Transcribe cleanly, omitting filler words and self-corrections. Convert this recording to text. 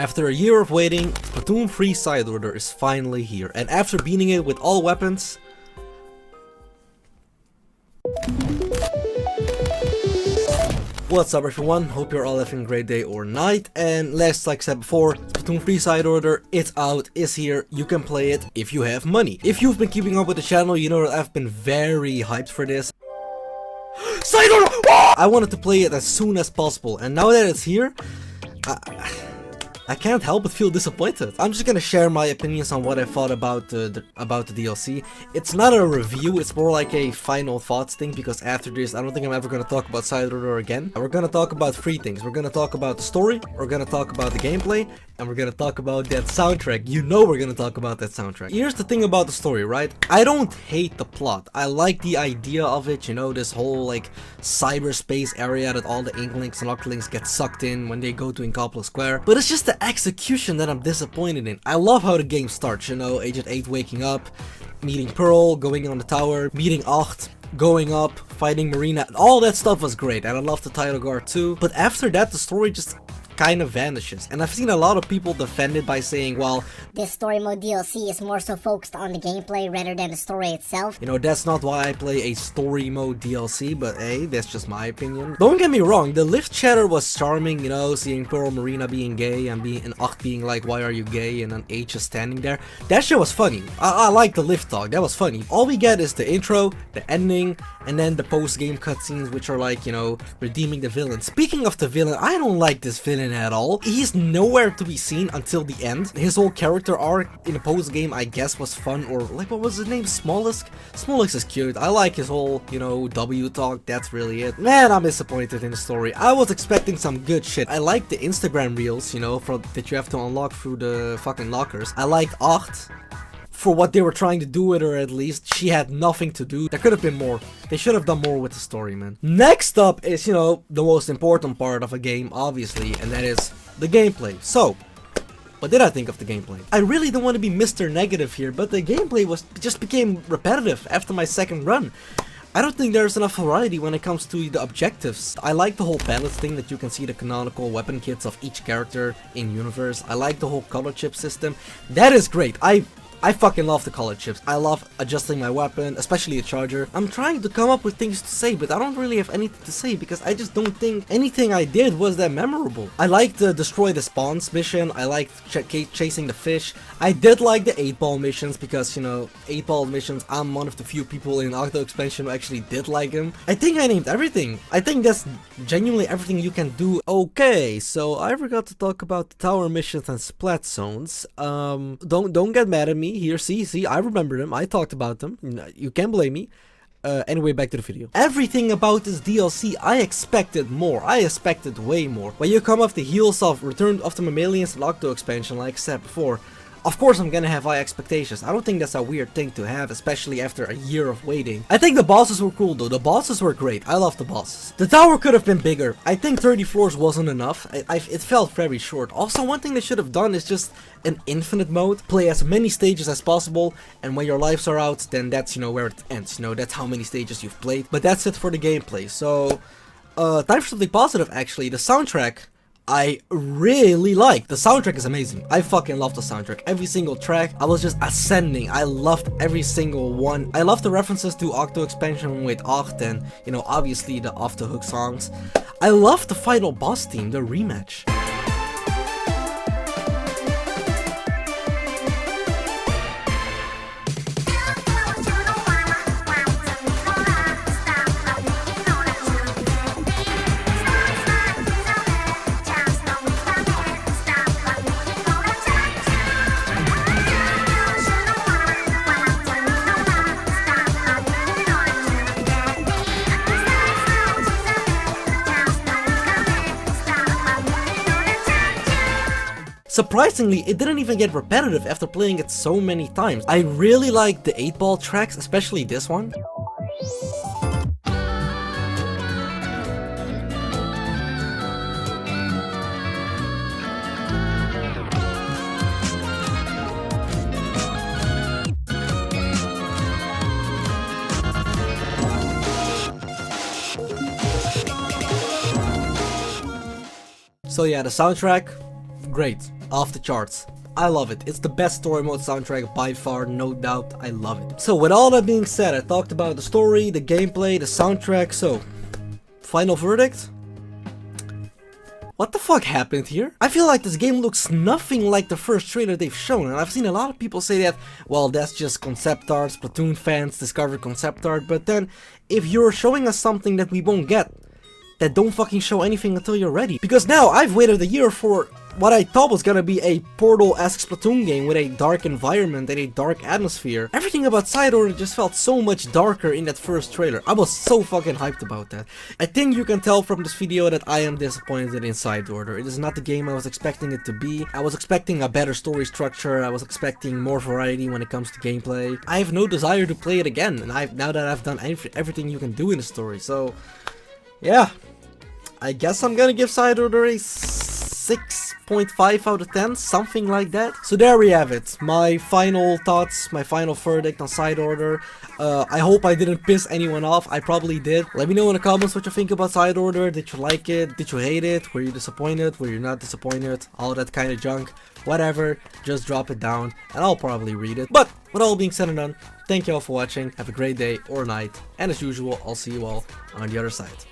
After a year of waiting, Splatoon 3 Side Order is finally here, and after beating it with all weapons... What's up everyone, hope you're all having a great day or night, and like I said before, Splatoon 3 Side Order, it's out, it's here, you can play it if you have money. If you've been keeping up with the channel, you know that I've been very hyped for this. Side Order! I wanted to play it as soon as possible, and now that it's here, I can't help but feel disappointed. I'm just gonna share my opinions on what I thought about the DLC. It's not a review, it's more like a final thoughts thing, because after this, I don't think I'm ever gonna talk about Side Order again. And we're gonna talk about three things. We're gonna talk about the story, we're gonna talk about the gameplay, and we're gonna talk about that soundtrack. You know we're gonna talk about that soundtrack. Here's the thing about the story, right? I don't hate the plot. I like the idea of it, you know, this whole like cyberspace area that all the Inklings and Octolings get sucked in when they go to Inkopolis Square. But it's just the execution that I'm disappointed in. I love how the game starts, you know, Agent 8 waking up, meeting Pearl, going on the tower, meeting Acht, going up, fighting Marina. All that stuff was great, and I love the title guard too. But after that, the story just kind of vanishes, and I've seen a lot of people defend it by saying, well, this story mode DLC is more so focused on the gameplay rather than the story itself. You know, that's not why I play a story mode DLC, but hey, that's just my opinion. Don't get me wrong, the lift chatter was charming, you know, seeing Pearl Marina being gay and Acht being like, why are you gay, and then H is standing there. That shit was funny. I like the lift talk, that was funny. All we get is the intro, the ending, and then the post-game cutscenes, which are like, you know, redeeming the villain. Speaking of the villain, I don't like this villain at all. He's nowhere to be seen until the end. His whole character arc in the post game, I guess, was fun, or like, what was his name? Smolisk? Smolisk is cute. I like his whole, you know, W talk. That's really it. Man, I'm disappointed in the story. I was expecting some good shit. I like the Instagram reels, you know, that you have to unlock through the fucking lockers. I liked Acht for what they were trying to do with her. At least she had nothing to do. There could have been more. They should have done more with the story, man. Next up is, you know, the most important part of a game, obviously, and that is the gameplay. So, what did I think of the gameplay? I really don't want to be Mr. Negative here, but the gameplay just became repetitive after my second run. I don't think there's enough variety when it comes to the objectives. I like the whole palette thing that you can see the canonical weapon kits of each character in universe. I like the whole color chip system. That is great. I fucking love the color chips. I love adjusting my weapon, especially a charger. I'm trying to come up with things to say, but I don't really have anything to say because I just don't think anything I did was that memorable. I liked the destroy the spawns mission. I liked chasing the fish. I did like the 8-ball missions because, you know, 8-ball missions, I'm one of the few people in Octo expansion who actually did like them. I think I named everything. I think that's genuinely everything you can do. Okay, so I forgot to talk about the tower missions and splat zones. Don't get mad at me. Here, see, I remember them. I talked about them. You can't blame me. Anyway, back to the video. Everything about this DLC, I expected more. I expected way more. When you come off the heels of Return of the Mammalians and Octo expansion, like I said before, of course I'm gonna have high expectations. I don't think that's a weird thing to have, especially after a year of waiting. I think the bosses were cool though. The bosses were great. I love the bosses. The tower could have been bigger. I think 30 floors wasn't enough. It felt very short. Also, one thing they should have done is just an infinite mode. Play as many stages as possible, and when your lives are out, then that's, you know, where it ends. You know, that's how many stages you've played. But that's it for the gameplay. So, time for something positive actually. The soundtrack I really like. The soundtrack is amazing. I fucking love the soundtrack. Every single track, I was just ascending. I loved every single one. I love the references to Octo expansion with Acht and, you know, obviously the off the hook songs. I love the final boss theme, the rematch. Surprisingly, it didn't even get repetitive after playing it so many times. I really like the 8-ball tracks, especially this one. So yeah, the soundtrack, great. off the charts. I love it. It's the best story mode soundtrack by far, no doubt. I love it. So with all that being said, I talked about the story, the gameplay, the soundtrack. So, final verdict? What the fuck happened here? I feel like this game looks nothing like the first trailer they've shown, and I've seen a lot of people say that, well, that's just concept art, Splatoon fans discover concept art, but then, if you're showing us something that we won't get, then don't fucking show anything until you're ready. Because now, I've waited a year for what I thought was gonna be a Portal-esque Splatoon game with a dark environment and a dark atmosphere. Everything about Side Order just felt so much darker in that first trailer. I was so fucking hyped about that. I think you can tell from this video that I am disappointed in Side Order. It is not the game I was expecting it to be. I was expecting a better story structure, I was expecting more variety when it comes to gameplay. I have no desire to play it again, and now that I've done everything you can do in the story, so yeah. I guess I'm gonna give Side Order a 6.5 out of 10, something like that. So there we have it, my final thoughts, my final verdict on Side Order. I hope I didn't piss anyone off, I probably did. Let me know in the comments what you think about Side Order. Did you like it? Did you hate it? Were you disappointed? Were you not disappointed? All that kind of junk. Whatever, just drop it down and I'll probably read it. But with all being said and done, thank you all for watching, have a great day or night, and as usual, I'll see you all on the other side.